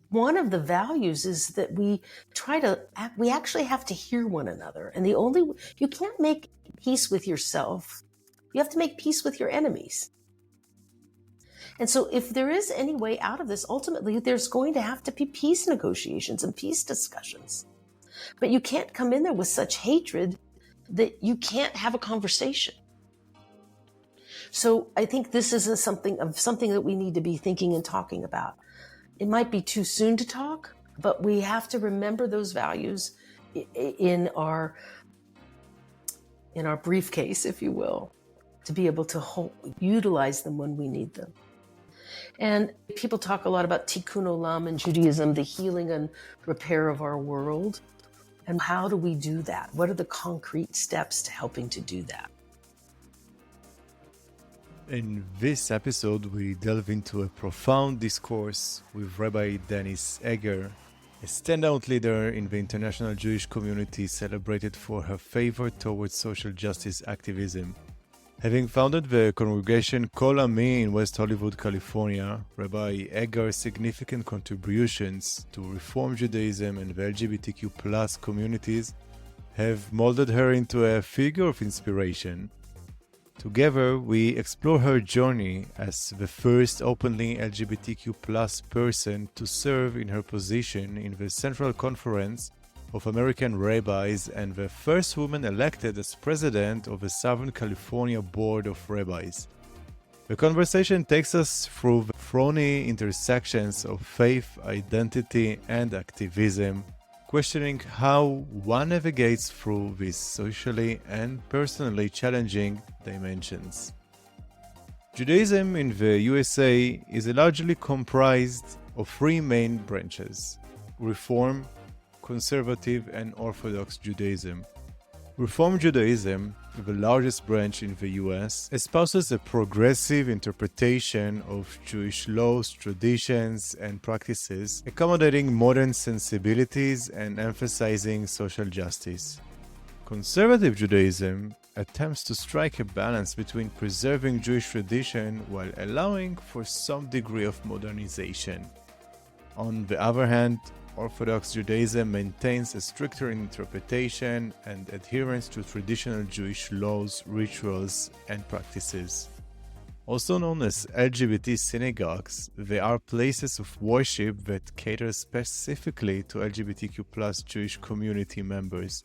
one of the values is that we actually have to hear one another. And you can't make peace with yourself. You have to make peace with your enemies. And so if there is any way out of this, ultimately, there's going to have to be peace negotiations and peace discussions. But you can't come in there with such hatred that you can't have a conversation. So I think this is something that we need to be thinking and talking about. It might be too soon to talk, but we have to remember those values in our briefcase, if you will, to be able to utilize them when we need them. And people talk a lot about tikkun olam in Judaism, the healing and repair of our world. And how do we do that? What are the concrete steps to helping to do that? In this episode, we delve into a profound discourse with Rabbi Denise Eger, a standout leader in the international Jewish community celebrated for her favor towards social justice activism. Having founded the Congregation Kol Ami in West Hollywood, California, Rabbi Eger's significant contributions to Reform Judaism and the LGBTQ+ communities have molded her into a figure of inspiration. Together, we explore her journey as the first openly LGBTQ+ person to serve in her position in the Central Conference of American Rabbis and the first woman elected as president of the Southern California Board of Rabbis. The conversation takes us through the thorny intersections of faith, identity, and activism, questioning how one navigates through these socially and personally challenging dimensions. Judaism in the USA is largely comprised of three main branches: Reform, Conservative, and Orthodox Judaism. Reform Judaism, the largest branch in the US, espouses a progressive interpretation of Jewish laws, traditions, and practices, accommodating modern sensibilities and emphasizing social justice. Conservative Judaism attempts to strike a balance between preserving Jewish tradition while allowing for some degree of modernization. On the other hand, Orthodox Judaism maintains a stricter interpretation and adherence to traditional Jewish laws, rituals, and practices. Also known as LGBT synagogues, they are places of worship that cater specifically to LGBTQ+ Jewish community members.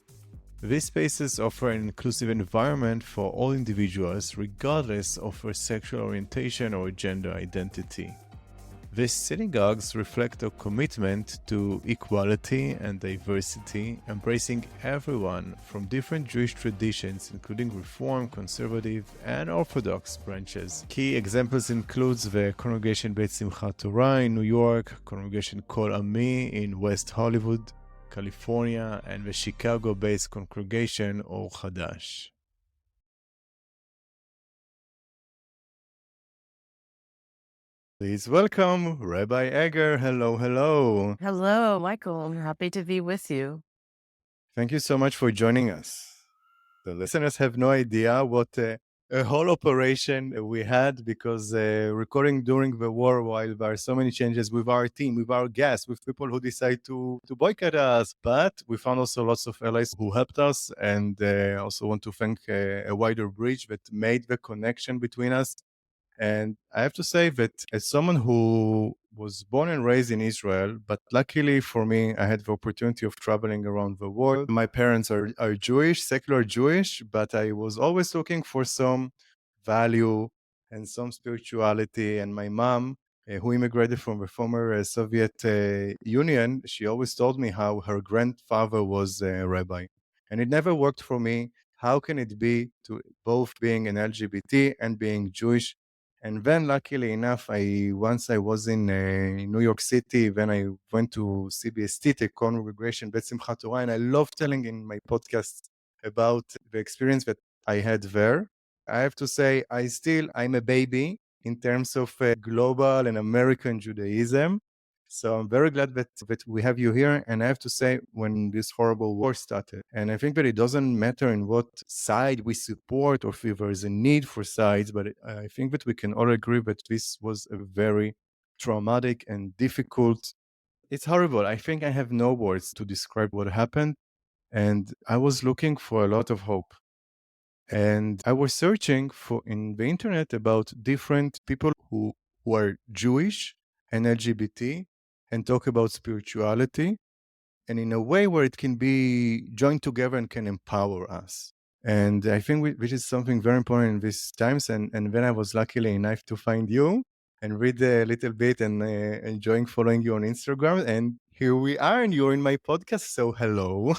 These spaces offer an inclusive environment for all individuals, regardless of their sexual orientation or gender identity. These synagogues reflect a commitment to equality and diversity, embracing everyone from different Jewish traditions, including Reform, Conservative, and Orthodox branches. Key examples include the Congregation Beit Simchat Torah in New York, Congregation Kol Ami in West Hollywood, California, and the Chicago-based Congregation Or Hadash. Please welcome Rabbi Eger. Hello, hello. Hello, Michael. I'm happy to be with you. Thank you so much for joining us. The listeners have no idea what a whole operation we had, because recording during the war, while there are so many changes with our team, with our guests, with people who decide to boycott us, but we found also lots of allies who helped us, and also want to thank a wider bridge that made the connection between us. And I have to say that as someone who was born and raised in Israel, but luckily for me, I had the opportunity of traveling around the world. My parents are Jewish, secular Jewish, but I was always looking for some value and some spirituality. And my mom, who immigrated from the former Soviet Union, she always told me how her grandfather was a rabbi. And it never worked for me. How can it be to both being an LGBT and being Jewish? And then, luckily enough, once I was in New York City, then I went to CBST, the Congregation Beit Simchat Torah, and I love telling in my podcast about the experience that I had there. I have to say, I'm a baby in terms of global and American Judaism. So I'm very glad that we have you here. And I have to say, when this horrible war started, and I think that it doesn't matter in what side we support or if there is a need for sides, but I think that we can all agree that this was a very traumatic and difficult it's horrible. I think I have no words to describe what happened. And I was looking for a lot of hope. And I was searching for in the internet about different people who are Jewish and LGBT and talk about spirituality and in a way where it can be joined together and can empower us. And I think which is something very important in these times. And when I was luckily enough to find you and read a little bit and enjoying following you on Instagram. And here we are, and you're in my podcast. So hello.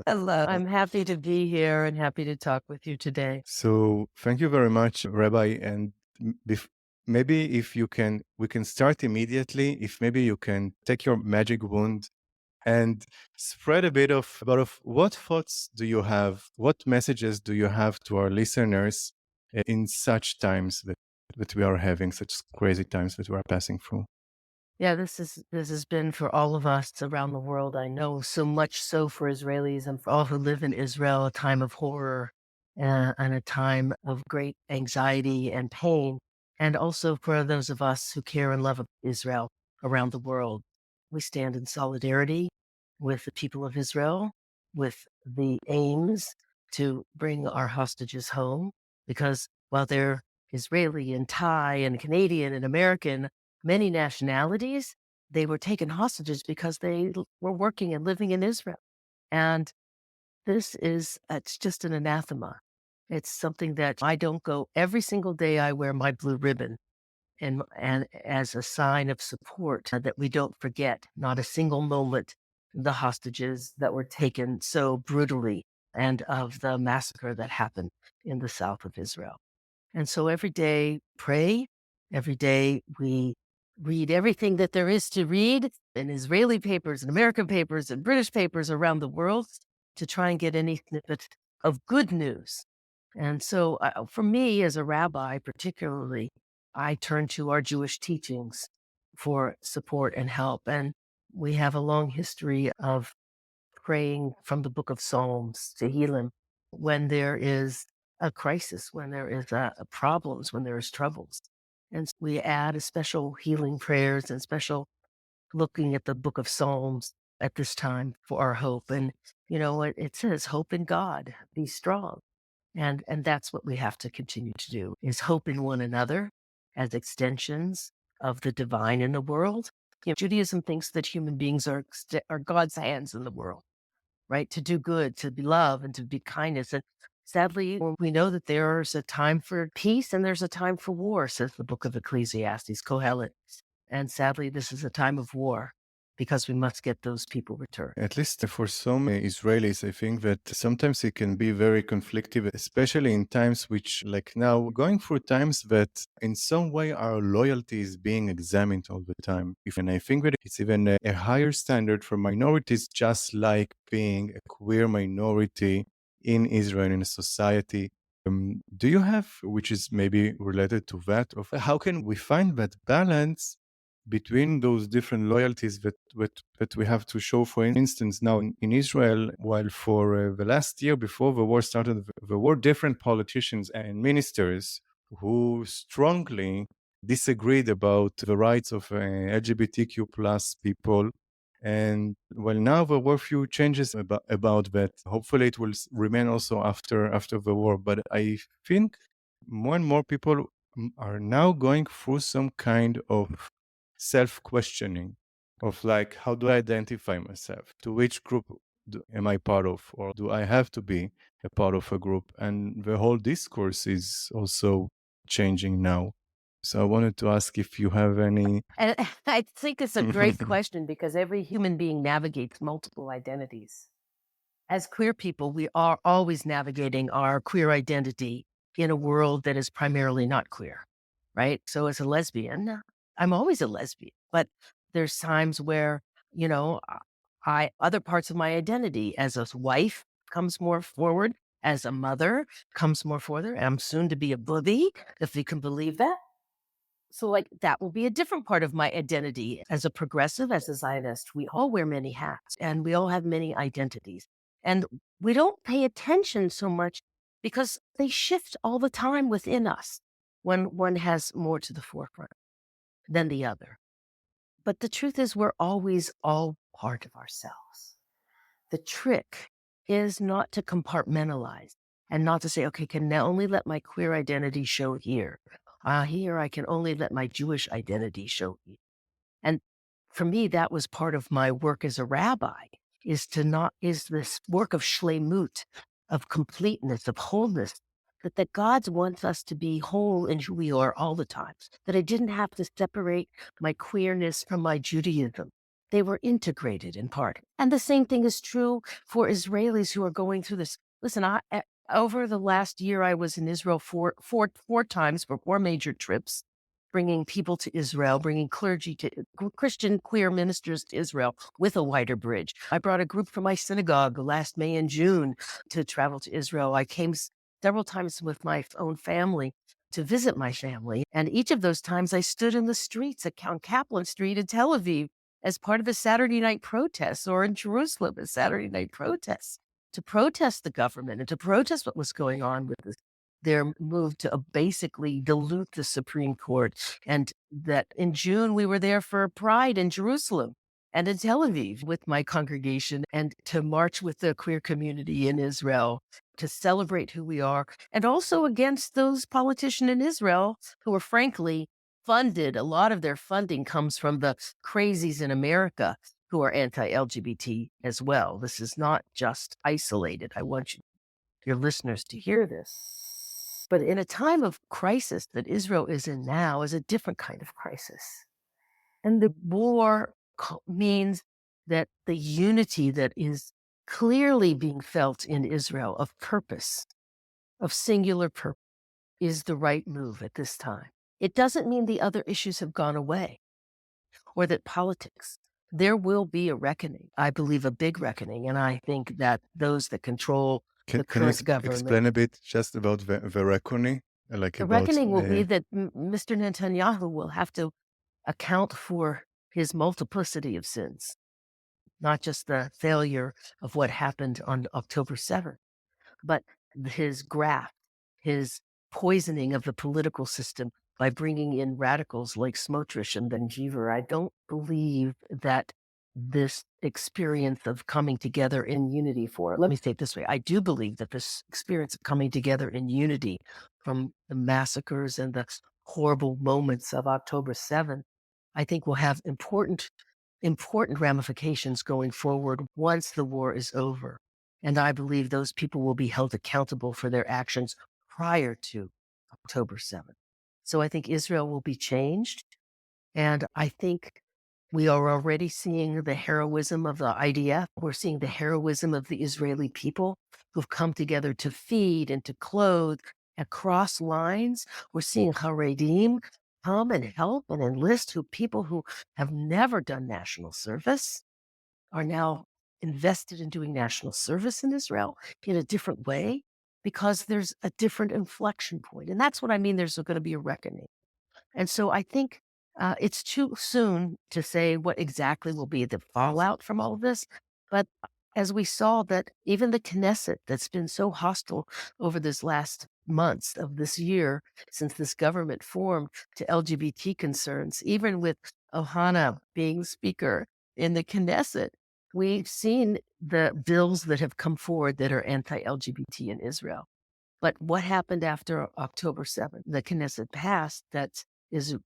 Hello. I'm happy to be here and happy to talk with you today. So thank you very much, Rabbi. And maybe if you can, we can start immediately. If maybe you can take your magic wand and spread a bit of about of what thoughts do you have, what messages do you have to our listeners in such times that we are having, such crazy times that we are passing through. Yeah, this has been for all of us around the world. I know so much so for Israelis and for all who live in Israel, a time of horror and a time of great anxiety and pain. And also for those of us who care and love Israel around the world. We stand in solidarity with the people of Israel, with the aims to bring our hostages home, because while they're Israeli and Thai and Canadian and American, many nationalities, they were taken hostages because they were working and living in Israel. And it's just an anathema. It's something that I don't go every single day. I wear my blue ribbon and as a sign of support that we don't forget, not a single moment, the hostages that were taken so brutally and of the massacre that happened in the south of Israel. And so every day, pray. Every day, we read everything that there is to read in Israeli papers and American papers and British papers around the world to try and get any snippet of good news. And so for me as a rabbi, particularly, I turn to our Jewish teachings for support and help. And we have a long history of praying from the book of Psalms, Tehillim, when there is a crisis, when there is problems, when there is troubles. And we add a special healing prayers and special looking at the book of Psalms at this time for our hope. And, it says, hope in God, be strong. And that's what we have to continue to do, is hope in one another as extensions of the divine in the world. Judaism thinks that human beings are God's hands in the world, right? To do good, to be love, and to be kindness. And sadly, we know that there's a time for peace and there's a time for war, says the book of Ecclesiastes, Kohelet. And sadly, this is a time of war because we must get those people returned. At least for some Israelis, I think that sometimes it can be very conflictive, especially in times which, like now, going through times that in some way our loyalty is being examined all the time. And I think that it's even a higher standard for minorities, just like being a queer minority in Israel, in a society. Do you have, which is maybe related to that, of how can we find that balance between those different loyalties that we have to show? For instance, now in Israel, while for the last year before the war started, there were different politicians and ministers who strongly disagreed about the rights of LGBTQ plus people. And well, now there were few changes about that. Hopefully it will remain also after the war. But I think more and more people are now going through some kind of self-questioning of like, how do I identify myself? To which group am I part of? Or do I have to be a part of a group? And the whole discourse is also changing now. So I wanted to ask if you have any... And I think it's a great question because every human being navigates multiple identities. As queer people, we are always navigating our queer identity in a world that is primarily not queer, right? So as a lesbian, I'm always a lesbian, but there's times where, other parts of my identity as a wife comes more forward, as a mother comes more forward. I'm soon to be a bubby, if you can believe that. So that will be a different part of my identity. As a progressive, as a Zionist, we all wear many hats and we all have many identities. And we don't pay attention so much because they shift all the time within us when one has more to the forefront than the other. But the truth is, we're always all part of ourselves. The trick is not to compartmentalize and not to say, okay, can now only let my queer identity show here. Here, I can only let my Jewish identity show here. And for me, that was part of my work as a rabbi, is this work of shlemut, of completeness, of wholeness, that God wants us to be whole in who we are all the time, that I didn't have to separate my queerness from my Judaism. They were integrated in part. And the same thing is true for Israelis who are going through this. Listen, over the last year, I was in Israel four times for 4 major trips, bringing people to Israel, bringing clergy to Christian queer ministers to Israel with a wider bridge. I brought a group from my synagogue last May and June to travel to Israel. I came several times with my own family to visit my family. And each of those times I stood in the streets on Kaplan Street in Tel Aviv as part of the Saturday night protests, or in Jerusalem as Saturday night protests, to protest the government and to protest what was going on with their move to basically dilute the Supreme Court. And that in June, we were there for Pride in Jerusalem and in Tel Aviv with my congregation, and to march with the queer community in Israel, to celebrate who we are, and also against those politicians in Israel who are frankly funded. A lot of their funding comes from the crazies in America who are anti-LGBT as well. This is not just isolated. I want your listeners to hear this. But in a time of crisis that Israel is in now is a different kind of crisis. And the war means that the unity that is clearly being felt in Israel of purpose, of singular purpose, is the right move at this time. It doesn't mean the other issues have gone away or that politics. There will be a reckoning, I believe a big reckoning. And I think that those that control the current government. Explain a bit just about the reckoning? The reckoning will be that Mr. Netanyahu will have to account for his multiplicity of sins, not just the failure of what happened on October 7th, but his graft, his poisoning of the political system by bringing in radicals like Smotrich and Ben-Gvir. I don't believe that this experience of coming together in unity let me say it this way. I do believe that this experience of coming together in unity from the massacres and the horrible moments of October 7th, I think will have important ramifications going forward once the war is over. And I believe those people will be held accountable for their actions prior to October 7th. So I think Israel will be changed. And I think we are already seeing the heroism of the IDF. We're seeing the heroism of the Israeli people who've come together to feed and to clothe across lines. We're seeing Haredim come and help and enlist people who have never done national service are now invested in doing national service in Israel in a different way, because there's a different inflection point. And that's what I mean. There's going to be a reckoning. And so I think it's too soon to say what exactly will be the fallout from all of this. But as we saw that even the Knesset, that's been so hostile over this last months of this year, since this government formed, to LGBT concerns, even with Ohana being speaker in the Knesset, we've seen the bills that have come forward that are anti-LGBT in Israel. But what happened after October 7th? The Knesset passed that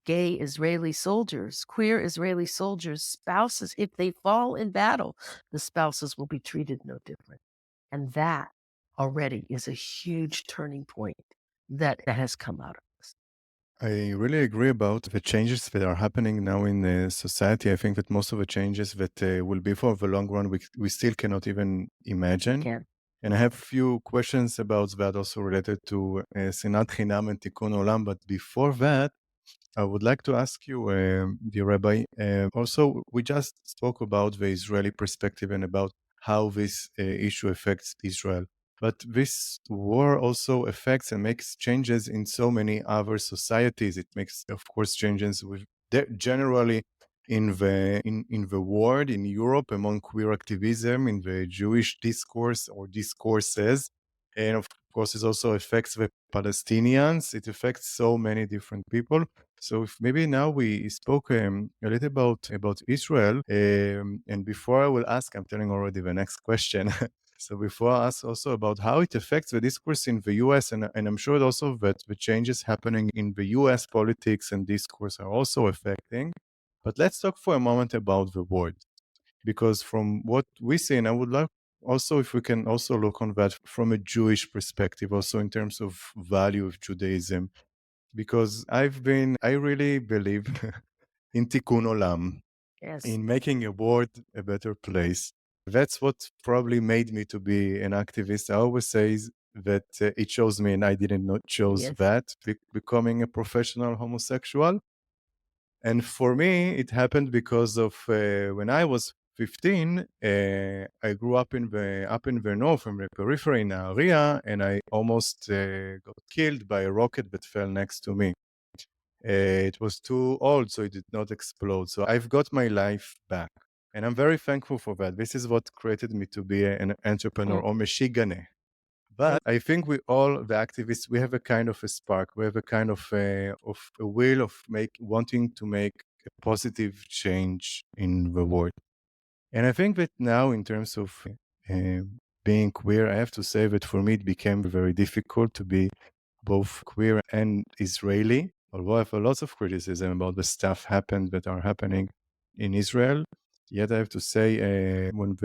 gay Israeli soldiers, queer Israeli soldiers, spouses, if they fall in battle, the spouses will be treated no different. And that already is a huge turning point that has come out of this. I really agree about the changes that are happening now in society. I think that most of the changes that will be for the long run, we still cannot even imagine. And I have a few questions about that also related to Sinat Chinam and Tikkun Olam. But before that, I would like to ask you, dear Rabbi, also, we just spoke about the Israeli perspective and about how this issue affects Israel. But this war also affects and makes changes in so many other societies. It makes, of course, changes generally in the world, in Europe, among queer activism, in the Jewish discourse or discourses. And of course, it also affects the Palestinians. It affects so many different people. So if maybe now we spoke a little about Israel, and before I will ask, I'm telling already the next question. So before I ask also about how it affects the discourse in the US, and I'm sure also that the changes happening in the US politics and discourse are also affecting. But let's talk for a moment about the word. Because from what we see, and I would like also if we can also look on that from a Jewish perspective, also in terms of value of Judaism, because I really believe in tikkun olam, Yes. in making a world a better place. That's what probably made me to be an activist. I always say that it shows me, and I didn't not chose Yes. that, becoming a professional homosexual. And for me, it happened because of when I was 15, I grew up in the north, in the periphery in area, and I almost got killed by a rocket that fell next to me. It was too old, so it did not explode. So I've got my life back, and I'm very thankful for that. This is what created me to be an entrepreneur, or meshigane. But I think we all, the activists, we have a kind of a spark. We have a kind of a will of wanting to make a positive change in the world. And I think that now, in terms of uh, being queer, I have to say that for me it became very difficult to be both queer and Israeli. Although I have a lot of criticism about the stuff that are happening in Israel. Yet I have to say, when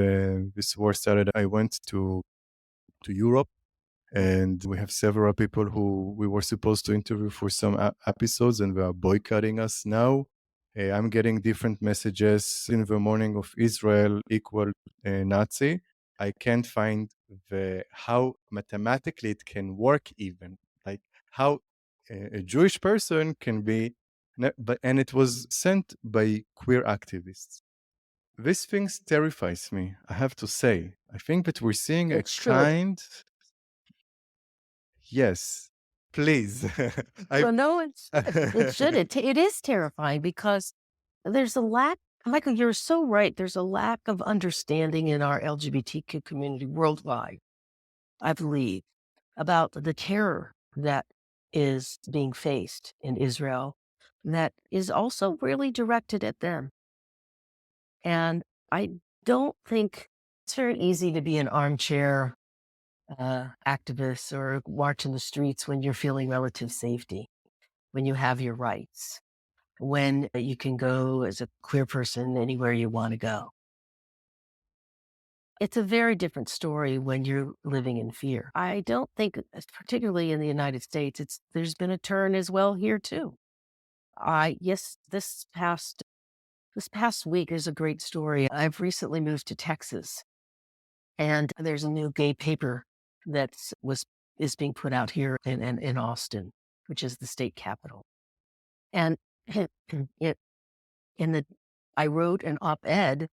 this war started, I went to Europe, and we have several people who we were supposed to interview for some episodes, and they are boycotting us now. I'm getting different messages in the morning of Israel equal Nazi. I can't find how mathematically it can work, even like how a Jewish person can be, and it was sent by queer activists. This thing terrifies me, I have to say. I think that we're seeing a It should. kind. Yes, please. Well, no, it should. It is terrifying because there's a lack. Michael, you're so right. There's a lack of understanding in our LGBTQ community worldwide, I believe, about the terror that is being faced in Israel that is also really directed at them. And I don't think it's very easy to be an armchair activist or march in the streets when you're feeling relative safety, when you have your rights, when you can go as a queer person anywhere you want to go. It's a very different story when you're living in fear. I don't think, particularly in the United States, there's been a turn as well here too. Yes, this past week is a great story. I've recently moved to Texas, and there's a new gay paper that is being put out here in Austin, which is the state capital. And I wrote an op-ed,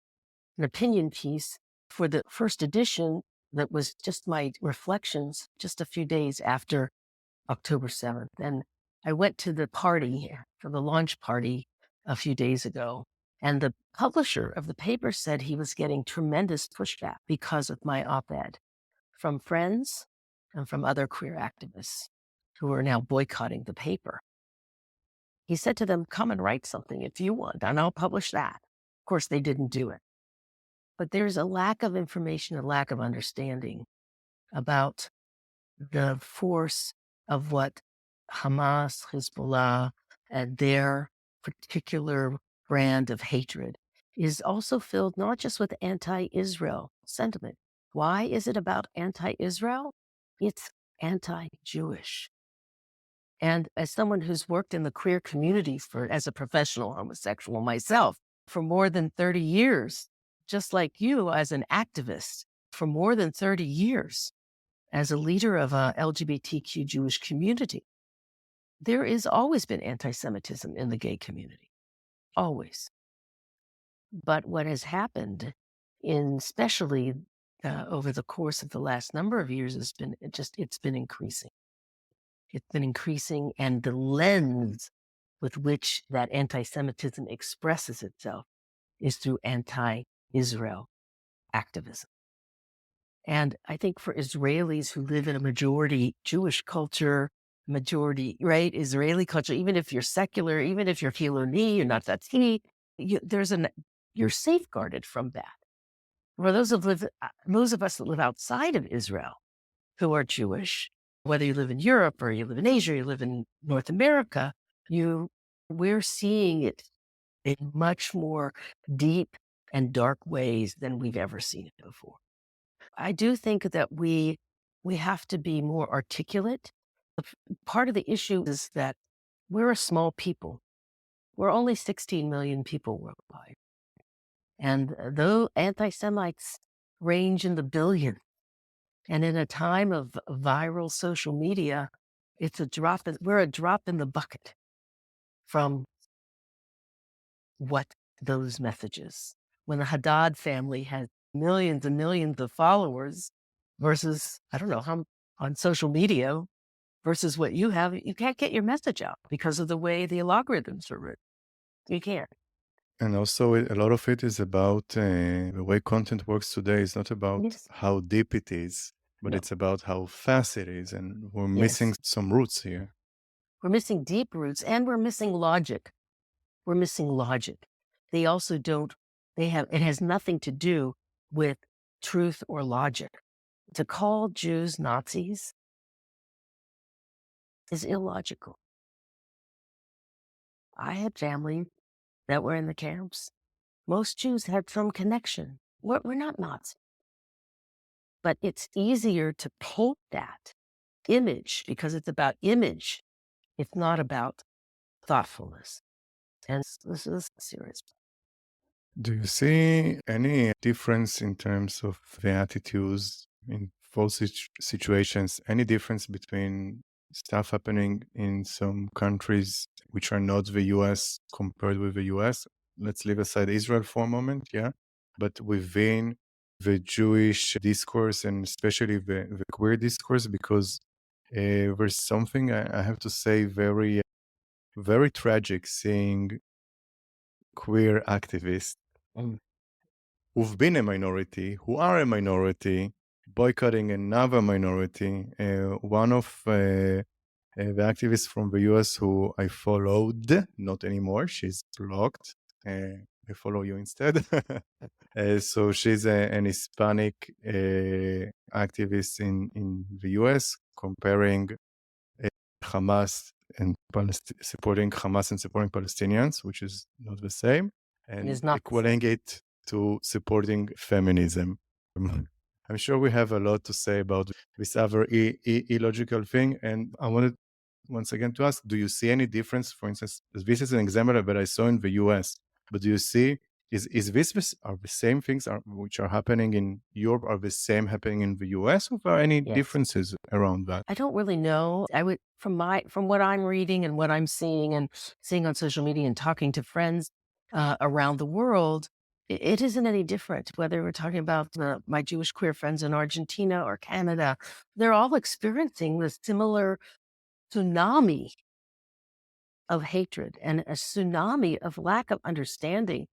an opinion piece for the first edition that was just my reflections just a few days after October 7th. And I went to the party, for the launch party a few days ago, and the publisher of the paper said he was getting tremendous pushback because of my op-ed from friends and from other queer activists who are now boycotting the paper. He said to them, come and write something if you want, and I'll publish that. Of course, they didn't do it. But there's a lack of information, a lack of understanding about the force of what Hamas, Hezbollah, and their particular brand of hatred is also filled not just with anti-Israel sentiment. Why is it about anti-Israel? It's anti-Jewish. And as someone who's worked in the queer community as a professional homosexual myself for more than 30 years, just like you as an activist for more than 30 years, as a leader of a LGBTQ Jewish community, there has always been anti-Semitism in the gay community, always. But what has happened, especially over the course of the last number of years, it's been increasing. It's been increasing, and the lens with which that anti-Semitism expresses itself is through anti-Israel activism. And I think for Israelis who live in a majority Jewish culture, majority, right, Israeli culture, even if you're secular, even if you're Hiloni, you're not Dati, you're safeguarded from that. For those of us that live outside of Israel who are Jewish, whether you live in Europe or you live in Asia, or you live in North America, we're seeing it in much more deep and dark ways than we've ever seen it before. I do think that we have to be more articulate. Part of the issue is that we're a small people. We're only 16 million people worldwide. And though anti-Semites range in the billions, and in a time of viral social media, we're a drop in the bucket from what those messages. When the Haddad family has millions and millions of followers versus, I don't know, how on social media versus what you have, you can't get your message out because of the way the algorithms are written. You can't. And also, a lot of it is about the way content works today is not about Yes. how deep it is, but No. it's about how fast it is. And we're Yes. missing some roots here. We're missing deep roots and we're missing logic. We're missing logic. They also it has nothing to do with truth or logic. To call Jews Nazis is illogical. I had family that were in the camps. Most Jews had some connection. We're not Nazis. But it's easier to paint that image because it's about image. It's not about thoughtfulness. And this is serious. Do you see any difference in terms of the attitudes in both situations? Any difference between stuff happening in some countries which are not the US compared with the US? Let's leave aside Israel for a moment, yeah? But within the Jewish discourse and especially the queer discourse, because there's something I have to say very, very tragic seeing queer activists who've been a minority, who are a minority, boycotting another minority. One of the activists from the US who I followed, not anymore, she's blocked. I follow you instead. So she's an Hispanic activist in the US, comparing Hamas and supporting Hamas and supporting Palestinians, which is not the same, and It's not equaling it to supporting feminism. I'm sure we have a lot to say about this other illogical thing, and I wanted once again to ask, do you see any difference? For instance, this is an example that I saw in the US, but do you see, are the same things which are happening in Europe are the same happening in the US, or are any differences around that? I don't really know. I would, from what I'm reading and what I'm seeing on social media and talking to friends around the world, it isn't any different. Whether we're talking about my Jewish queer friends in Argentina or Canada, they're all experiencing the similar tsunami of hatred and a tsunami of lack of understanding.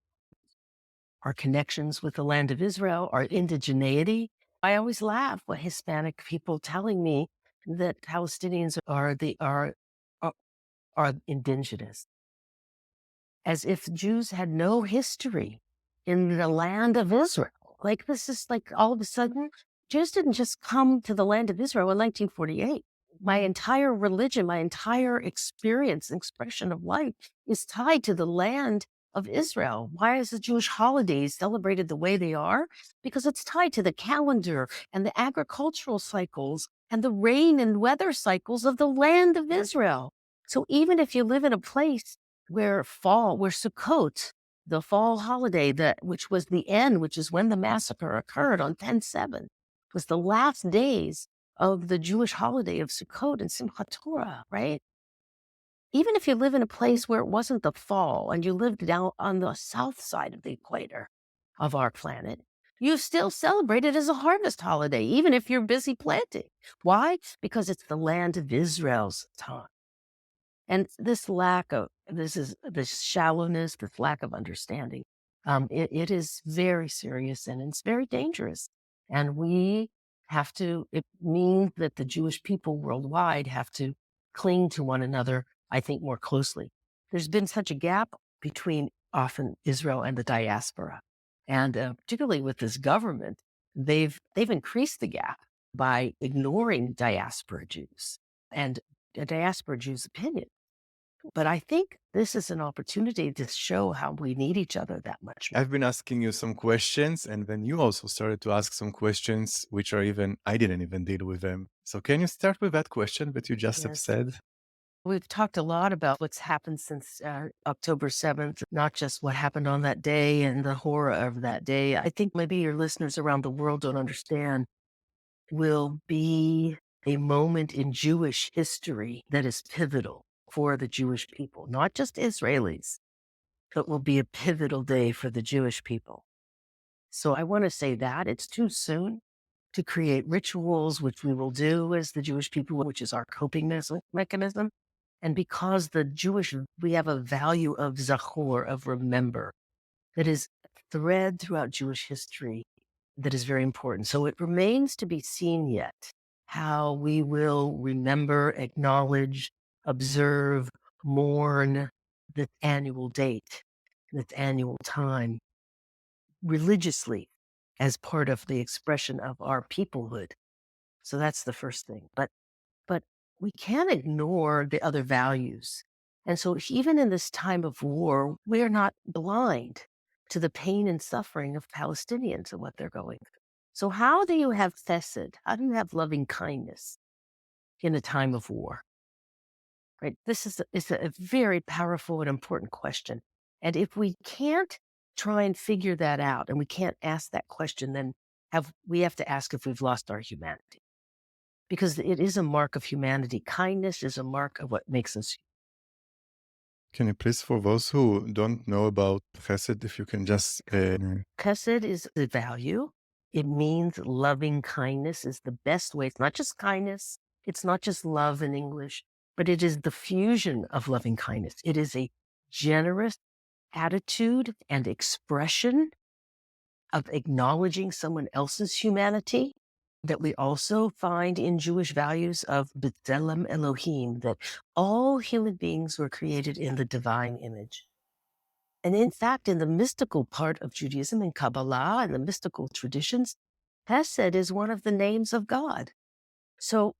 Our connections with the land of Israel, our indigeneity. I always laugh with Hispanic people telling me that Palestinians are indigenous, as if Jews had no history in the land of Israel. Like, this is like all of a sudden, Jews didn't just come to the land of Israel in 1948. My entire religion, my entire experience, expression of life is tied to the land of Israel. Why is the Jewish holidays celebrated the way they are? Because it's tied to the calendar and the agricultural cycles and the rain and weather cycles of the land of Israel. So even if you live in a place where Sukkot, the fall holiday, which was the end, which is when the massacre occurred on 10/7, was the last days of the Jewish holiday of Sukkot and Simchat Torah, right? Even if you live in a place where it wasn't the fall and you lived down on the south side of the equator of our planet, you still celebrate it as a harvest holiday, even if you're busy planting. Why? Because it's the land of Israel's time. And this shallowness, this lack of understanding, it is very serious and it's very dangerous. And we it means that the Jewish people worldwide have to cling to one another, I think, more closely. There's been such a gap between often Israel and the diaspora. And particularly with this government, they've increased the gap by ignoring diaspora Jews and diaspora Jews' opinion. But I think this is an opportunity to show how we need each other that much more. I've been asking you some questions, and then you also started to ask some questions, which are I didn't even deal with them. So can you start with that question that you just have Yes. said? We've talked a lot about what's happened since October 7th, not just what happened on that day and the horror of that day. I think maybe your listeners around the world don't understand will be a moment in Jewish history that is pivotal for the Jewish people, not just Israelis, but will be a pivotal day for the Jewish people. So I want to say that it's too soon to create rituals, which we will do as the Jewish people, which is our coping mechanism. And because we have a value of zachor, of remember, that is a thread throughout Jewish history that is very important. So it remains to be seen yet how we will remember, acknowledge, observe, mourn this annual date, this annual time religiously as part of the expression of our peoplehood. So that's the first thing. But we can't ignore the other values. And so even in this time of war, we're not blind to the pain and suffering of Palestinians and what they're going through. So how do you have chesed? How do you have loving kindness in a time of war? Right? This is a very powerful and important question. And if we can't try and figure that out, and we can't ask that question, then we have to ask if we've lost our humanity. Because it is a mark of humanity. Kindness is a mark of what makes us. Can you please, for those who don't know about Chesed, if you can just... Chesed is a value. It means loving kindness is the best way. It's not just kindness. It's not just love in English, but it is the fusion of loving kindness. It is a generous attitude and expression of acknowledging someone else's humanity that we also find in Jewish values of B'Tselem Elohim, that all human beings were created in the divine image. And in fact, in the mystical part of Judaism, in Kabbalah and the mystical traditions, Chesed is one of the names of God. So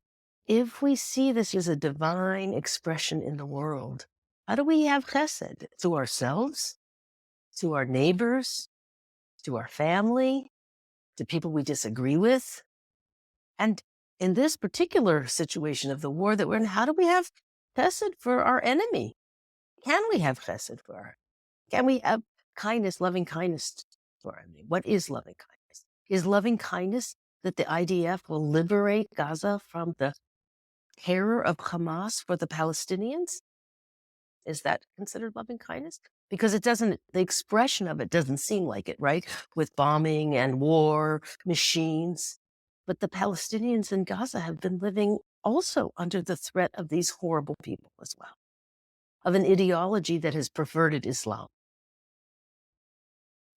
if we see this as a divine expression in the world, how do we have Chesed? Through ourselves, to our neighbors, to our family, to people we disagree with. And in this particular situation of the war that we're in, how do we have chesed for our enemy? Can we have chesed for our? Can we have kindness, loving kindness for our enemy? What is loving kindness? Is loving kindness that the IDF will liberate Gaza from the terror of Hamas for the Palestinians? Is that considered loving kindness? Because the expression of it doesn't seem like it, right? With bombing and war, machines. But the Palestinians in Gaza have been living also under the threat of these horrible people as well, of an ideology that has perverted Islam.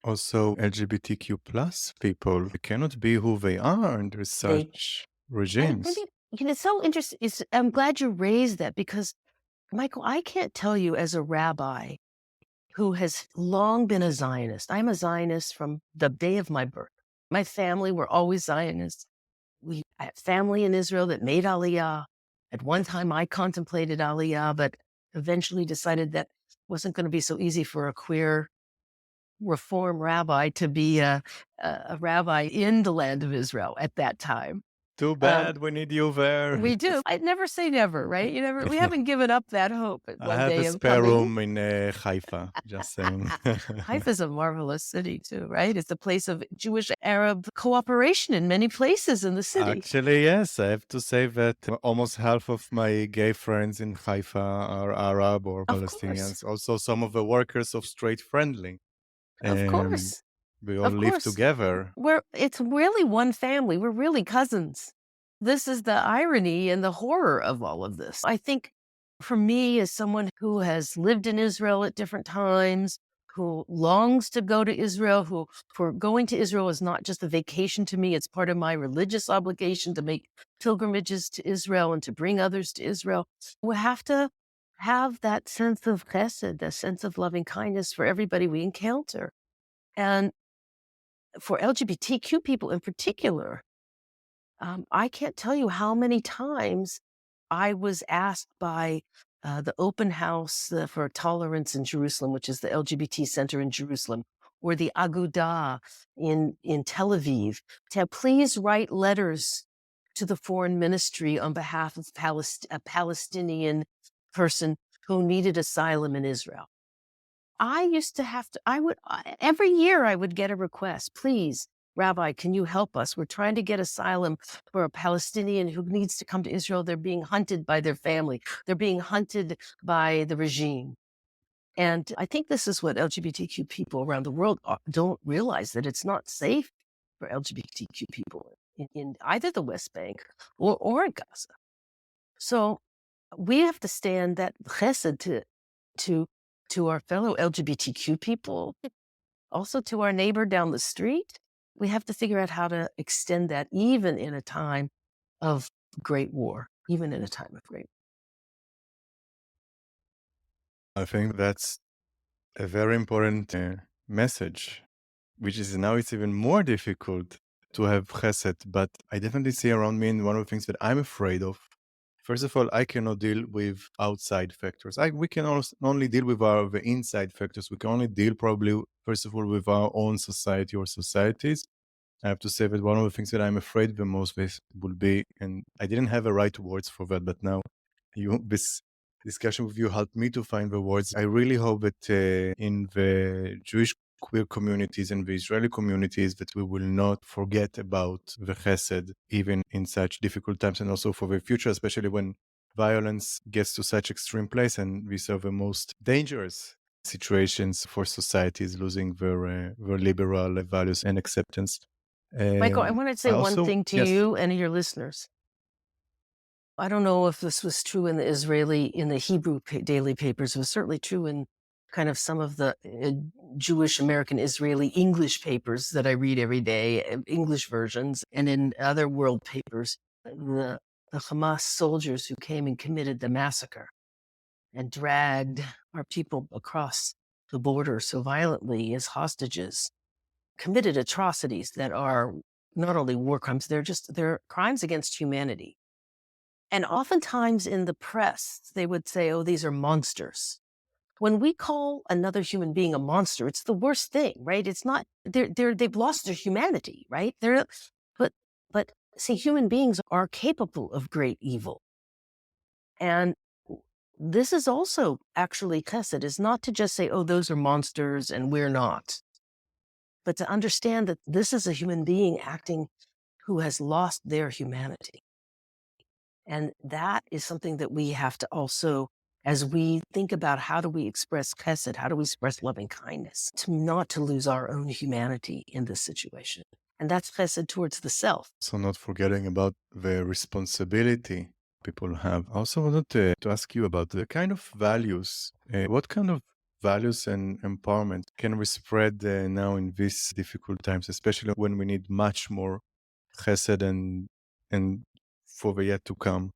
Also, LGBTQ plus people cannot be who they are under such regimes. It's so interesting. I'm glad you raised that because, Michael, I can't tell you as a rabbi who has long been a Zionist. I'm a Zionist from the day of my birth. My family were always Zionists. I have family in Israel that made Aliyah. At one time, I contemplated Aliyah, but eventually decided that it wasn't going to be so easy for a queer Reform rabbi to be a rabbi in the land of Israel at that time. Too bad, we need you there. We do. I'd never say never, right? We haven't given up that hope. I have a spare room in Haifa, just saying. Haifa is a marvelous city too, right? It's a place of Jewish-Arab cooperation in many places in the city. Actually, yes. I have to say that almost half of my gay friends in Haifa are Arab or Palestinians. Also, some of the workers of Straight Friendly. Of course. We all live together. It's really one family. We're really cousins. This is the irony and the horror of all of this. I think for me, as someone who has lived in Israel at different times, who longs to go to Israel, who for going to Israel is not just a vacation to me, it's part of my religious obligation to make pilgrimages to Israel and to bring others to Israel. We have to have that sense of chesed, that sense of loving kindness for everybody we encounter. And for LGBTQ people in particular, I can't tell you how many times I was asked by the open house for tolerance in Jerusalem, which is the LGBT center in Jerusalem, or the Agudah in Tel Aviv, to please write letters to the foreign ministry on behalf of a Palestinian person who needed asylum in Israel. I used to have to, every year I would get a request, please, Rabbi, can you help us? We're trying to get asylum for a Palestinian who needs to come to Israel. They're being hunted by their family. They're being hunted by the regime. And I think this is what LGBTQ people around the world don't realize, that it's not safe for LGBTQ people in either the West Bank or in Gaza. So we have to stand that chesed to our fellow LGBTQ people, also to our neighbor down the street. We have to figure out how to extend that even in a time of great war, even in a time of great war. I think that's a very important message, which is now it's even more difficult to have chesed, but I definitely see around me, and one of the things that I'm afraid of, first of all, I cannot deal with outside factors. We can only deal with the inside factors. We can only deal probably, first of all, with our own society or societies. I have to say that one of the things that I'm afraid the most with will be, and I didn't have the right words for that, but now this discussion with you helped me to find the words. I really hope that in the Jewish queer communities and the Israeli communities that we will not forget about the chesed, even in such difficult times, and also for the future, especially when violence gets to such extreme place, and these are the most dangerous situations for societies losing their liberal values and acceptance. Michael, I want to say one thing to yes. you and your listeners. I don't know if this was true in the Hebrew daily papers. It was certainly true in kind of some of the Jewish American Israeli English papers that I read every day, English versions, and in other world papers, the Hamas soldiers who came and committed the massacre and dragged our people across the border so violently as hostages, committed atrocities that are not only war crimes, they're crimes against humanity. And oftentimes in the press, they would say, oh, these are monsters. When we call another human being a monster, it's the worst thing, right? It's not, they've lost their humanity, right? But see, human beings are capable of great evil. And this is also actually chesed, is not to just say, oh, those are monsters and we're not, but to understand that this is a human being acting who has lost their humanity. And that is something that we have to also, as we think about how do we express chesed, how do we express loving kindness, not to lose our own humanity in this situation. And that's chesed towards the self. So not forgetting about the responsibility people have. I also wanted to ask you about the kind of values. What kind of values and empowerment can we spread now in these difficult times, especially when we need much more chesed and for the yet to come?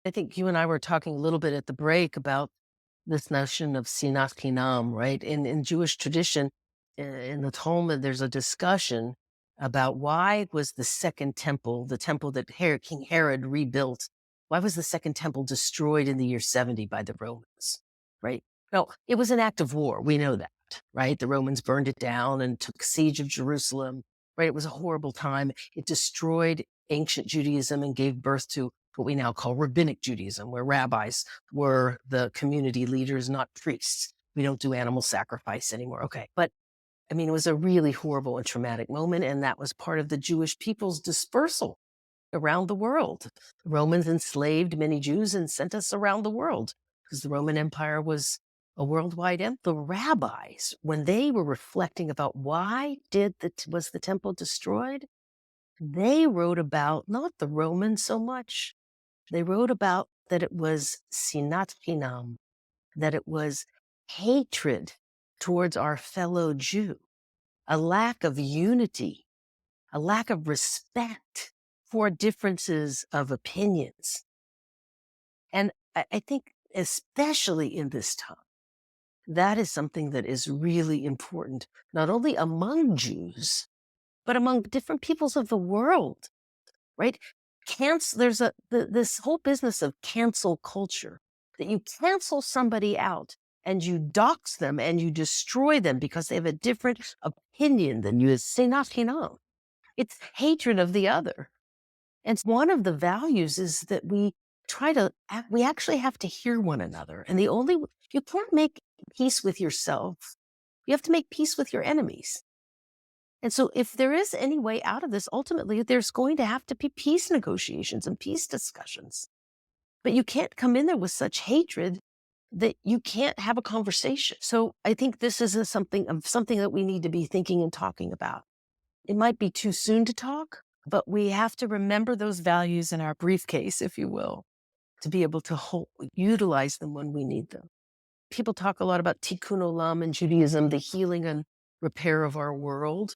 I think you and I were talking a little bit at the break about this notion of sinat chinam, right? In Jewish tradition, in the Talmud, there's a discussion about why was the second temple, the temple that King Herod rebuilt, why was the second temple destroyed in the year 70 by the Romans, right? No, it was an act of war. We know that, right? The Romans burned it down and took siege of Jerusalem, right? It was a horrible time. It destroyed ancient Judaism and gave birth to what we now call rabbinic Judaism, where rabbis were the community leaders, not priests. We don't do animal sacrifice anymore. Okay. But I mean, it was a really horrible and traumatic moment. And that was part of the Jewish people's dispersal around the world. The Romans enslaved many Jews and sent us around the world because the Roman Empire was a worldwide empire. The rabbis, when they were reflecting about why was the temple destroyed, they wrote about not the Romans so much. They wrote about that it was sinat chinam, that it was hatred towards our fellow Jew, a lack of unity, a lack of respect for differences of opinions. And I think especially in this time, that is something that is really important, not only among Jews, but among different peoples of the world, right? There's this whole business of cancel culture, that you cancel somebody out and you dox them and you destroy them because they have a different opinion than you. It's senat chinam. It's hatred of the other. And one of the values is that we actually have to hear one another. And you can't make peace with yourself. You have to make peace with your enemies. And so if there is any way out of this, ultimately, there's going to have to be peace negotiations and peace discussions. But you can't come in there with such hatred that you can't have a conversation. So I think this is something that we need to be thinking and talking about. It might be too soon to talk, but we have to remember those values in our briefcase, if you will, to be able to utilize them when we need them. People talk a lot about tikkun olam in Judaism, the healing and repair of our world.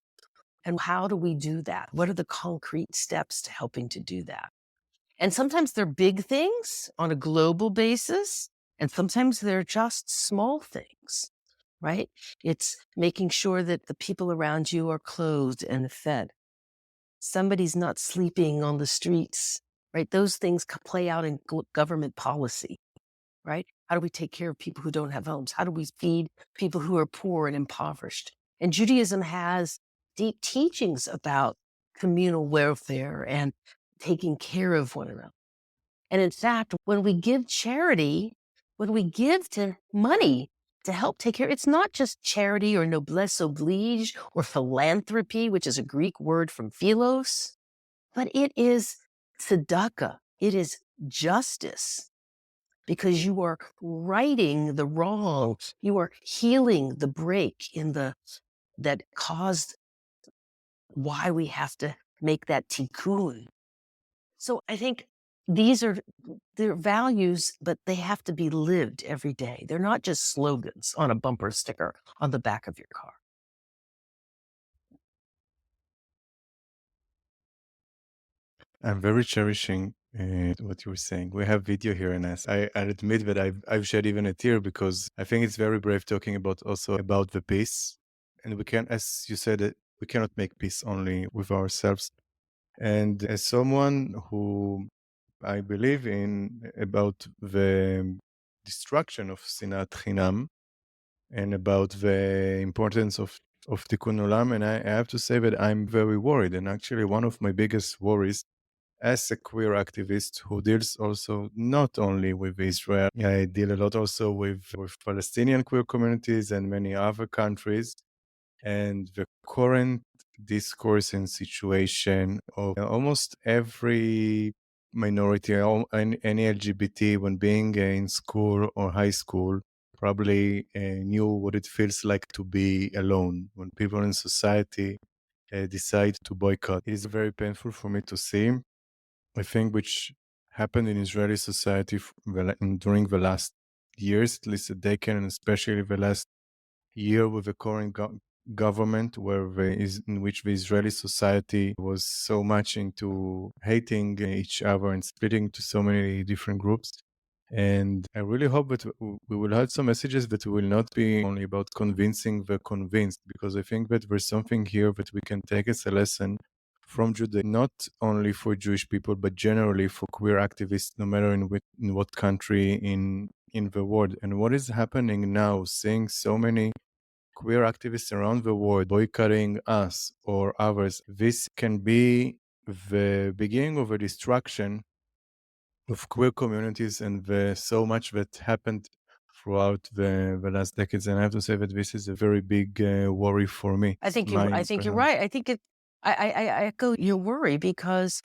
And how do we do that? What are the concrete steps to helping to do that? And sometimes they're big things on a global basis, and sometimes they're just small things, right? It's making sure that the people around you are clothed and fed. Somebody's not sleeping on the streets, right? Those things play out in government policy, right? How do we take care of people who don't have homes? How do we feed people who are poor and impoverished? And Judaism has deep teachings about communal welfare and taking care of one another. And in fact, when we give charity, when we give to money to help take care, it's not just charity or noblesse oblige or philanthropy, which is a Greek word from philos, but it is tzedakah. It is justice, because you are righting the wrong. You are healing the break that caused why we have to make that tikkun. So I think they're values, but they have to be lived every day. They're not just slogans on a bumper sticker on the back of your car. I'm very cherishing what you were saying. We have video here, and I admit that I've shed even a tear, because I think it's very brave talking about the peace. And we can, as you said, we cannot make peace only with ourselves. And as someone who I believe in about the destruction of sinat chinam and about the importance of tikkun olam, and I have to say that I'm very worried. And actually, one of my biggest worries as a queer activist who deals also not only with Israel, I deal a lot also with Palestinian queer communities and many other countries. And the current discourse and situation of almost every minority, any LGBT, when being in school or high school, probably knew what it feels like to be alone. When people in society decide to boycott, it is very painful for me to see. I think which happened in Israeli society during the last years, at least a decade, and especially the last year with the current government, in which the Israeli society was so much into hating each other and splitting to so many different groups. And I really hope that we will have some messages that will not be only about convincing the convinced, because I think that there's something here that we can take as a lesson from Judaism, not only for Jewish people, but generally for queer activists, no matter in what country in the world. And what is happening now, seeing so many queer activists around the world boycotting us or others, this can be the beginning of a destruction of queer communities and so much that happened throughout the last decades. And I have to say that this is a very big worry for me. I think you're right. I think I echo your worry, because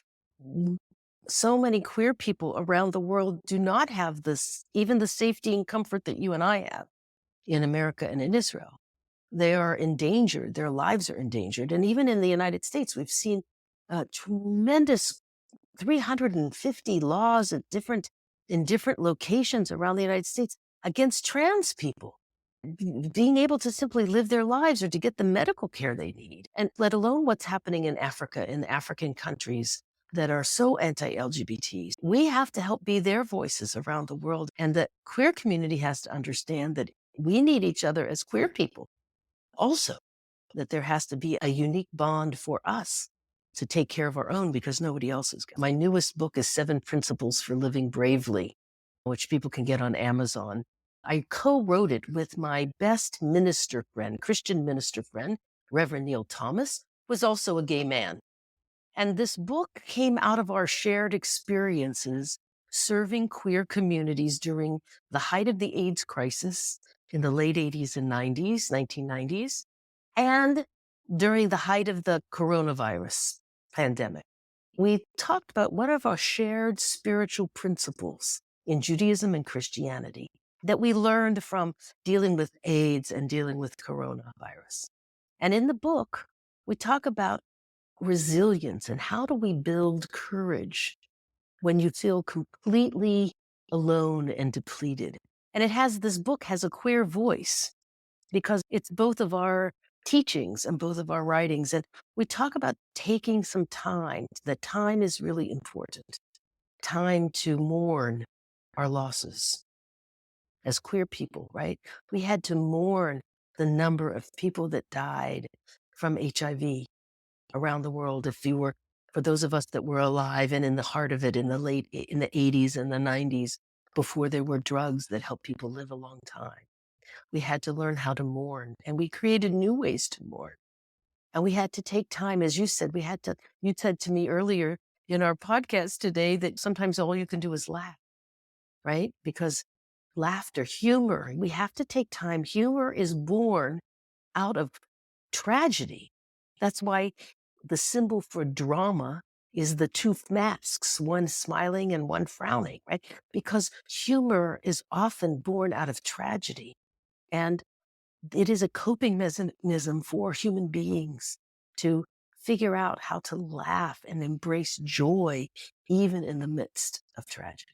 so many queer people around the world do not have even the safety and comfort that you and I have in America and in Israel. They are endangered. Their lives are endangered. And even in the United States, we've seen tremendous 350 laws in different locations around the United States against trans people. being able to simply live their lives or to get the medical care they need, and let alone what's happening in Africa, in the African countries that are so anti-LGBT. We have to help be their voices around the world. And the queer community has to understand that we need each other as queer people. Also, that there has to be a unique bond for us to take care of our own because nobody else is. My newest book is 7 Principles for Living Bravely, which people can get on Amazon. I co-wrote it with my best minister friend, Christian minister friend, Reverend Neil Thomas, who was also a gay man. And this book came out of our shared experiences serving queer communities during the height of the AIDS crisis in the late 80s and 90s, 1990s, and during the height of the coronavirus pandemic. We talked about what are our shared spiritual principles in Judaism and Christianity that we learned from dealing with AIDS and dealing with coronavirus. And in the book, we talk about resilience and how do we build courage when you feel completely alone and depleted. And this book has a queer voice because it's both of our teachings and both of our writings. And we talk about taking some time. That time is really important. Time to mourn our losses as queer people, right? We had to mourn the number of people that died from HIV around the world. For those of us that were alive and in the heart of it in the 80s and the 90s, before there were drugs that helped people live a long time. We had to learn how to mourn, and we created new ways to mourn. And we had to take time, as you said, you said to me earlier in our podcast today that sometimes all you can do is laugh, right? Because laughter, humor, we have to take time. Humor is born out of tragedy. That's why the symbol for drama is the 2 masks, one smiling and one frowning, right? Because humor is often born out of tragedy. And it is a coping mechanism for human beings to figure out how to laugh and embrace joy, even in the midst of tragedy.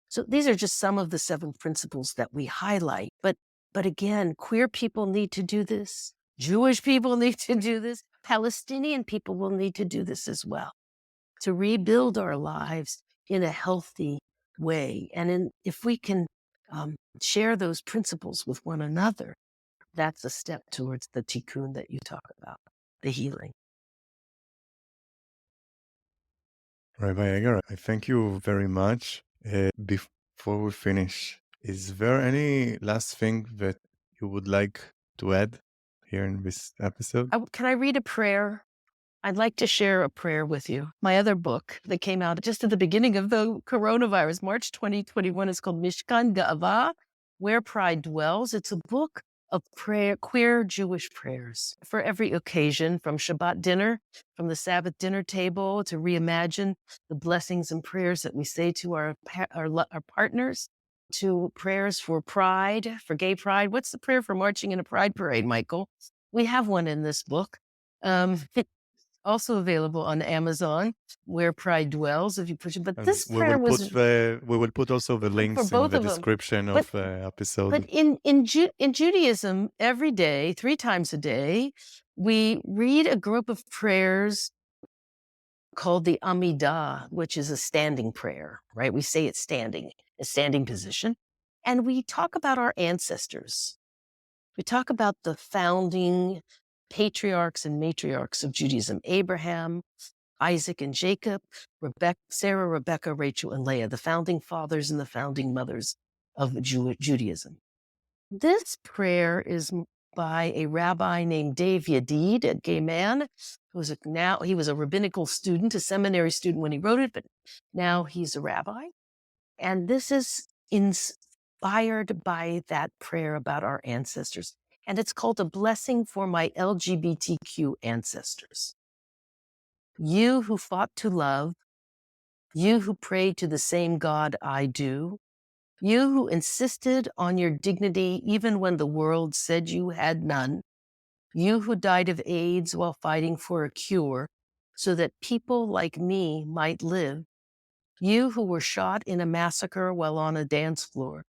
So these are just some of the 7 principles that we highlight. But again, queer people need to do this. Jewish people need to do this. Palestinian people will need to do this as well, to rebuild our lives in a healthy way. And if we can share those principles with one another, that's a step towards the tikkun that you talk about, the healing. Rabbi Eger, I thank you very much. Before we finish, is there any last thing that you would like to add here in this episode? Can I read a prayer? I'd like to share a prayer with you. My other book that came out just at the beginning of the coronavirus, March 2021, is called Mishkan Ga'ava, Where Pride Dwells. It's a book of queer Jewish prayers for every occasion, from Shabbat dinner, from the Sabbath dinner table, to reimagine the blessings and prayers that we say to our partners, to prayers for pride, for gay pride. What's the prayer for marching in a pride parade, Michael? We have one in this book. Also available on Amazon, Where Pride Dwells, if you push it. But And this prayer we will put also the links in the description of the episode. But in Judaism, every day, 3 times a day, we read a group of prayers called the Amidah, which is a standing prayer, right? We say it's standing, a standing position. And we talk about our ancestors. We talk about the founding patriarchs and matriarchs of Judaism: Abraham, Isaac and Jacob, Sarah, Rebecca, Rachel, and Leah, the founding fathers and the founding mothers of Judaism. This prayer is by a rabbi named Dave Yadid, a gay man, he was a rabbinical student, a seminary student when he wrote it, but now he's a rabbi. And this is inspired by that prayer about our ancestors. And it's called A Blessing for My LGBTQ Ancestors. You who fought to love, you who prayed to the same God I do, you who insisted on your dignity even when the world said you had none, you who died of AIDS while fighting for a cure so that people like me might live, you who were shot in a massacre while on a dance floor,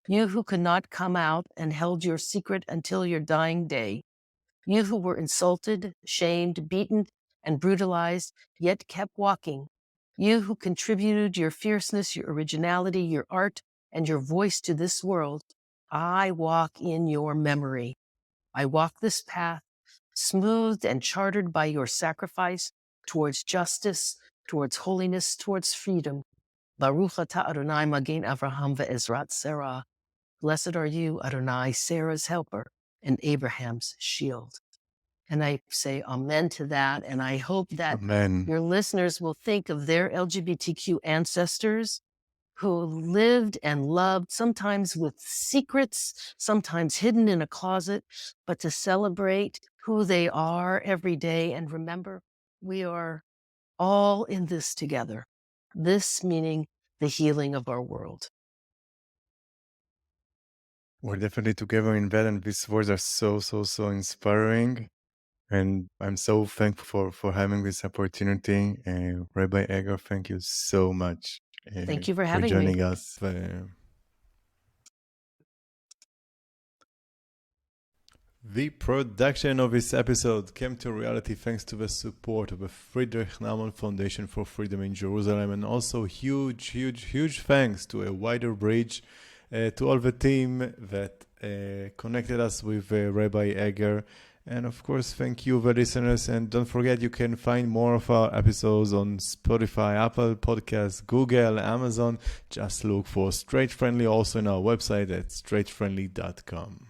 You who could not come out and held your secret until your dying day. You who were insulted, shamed, beaten, and brutalized, yet kept walking. You who contributed your fierceness, your originality, your art, and your voice to this world. I walk in your memory. I walk this path, smoothed and chartered by your sacrifice towards justice, towards holiness, towards freedom. Baruch atah Adonai Magen Avraham ve'ezrat Sarah. Blessed are you, Adonai, Sarah's helper and Abraham's shield. And I say amen to that. And I hope that Amen. your listeners will think of their LGBTQ ancestors who lived and loved, sometimes with secrets, sometimes hidden in a closet, but to celebrate who they are every day. And remember, we are all in this together. This meaning the healing of our world. We're definitely together in that, and these words are so inspiring. And I'm so thankful for having this opportunity. Rabbi Eger, thank you so much Thank you for having joining me. us. The production of this episode came to reality thanks to the support of the Friedrich Naumann Foundation for Freedom in Jerusalem, and also huge thanks to a wider bridge to all the team that connected us with Rabbi Eger. And of course, thank you, the listeners. And don't forget, you can find more of our episodes on Spotify, Apple Podcasts, Google, Amazon. Just look for Straight Friendly, also on our website at straightfriendly.com.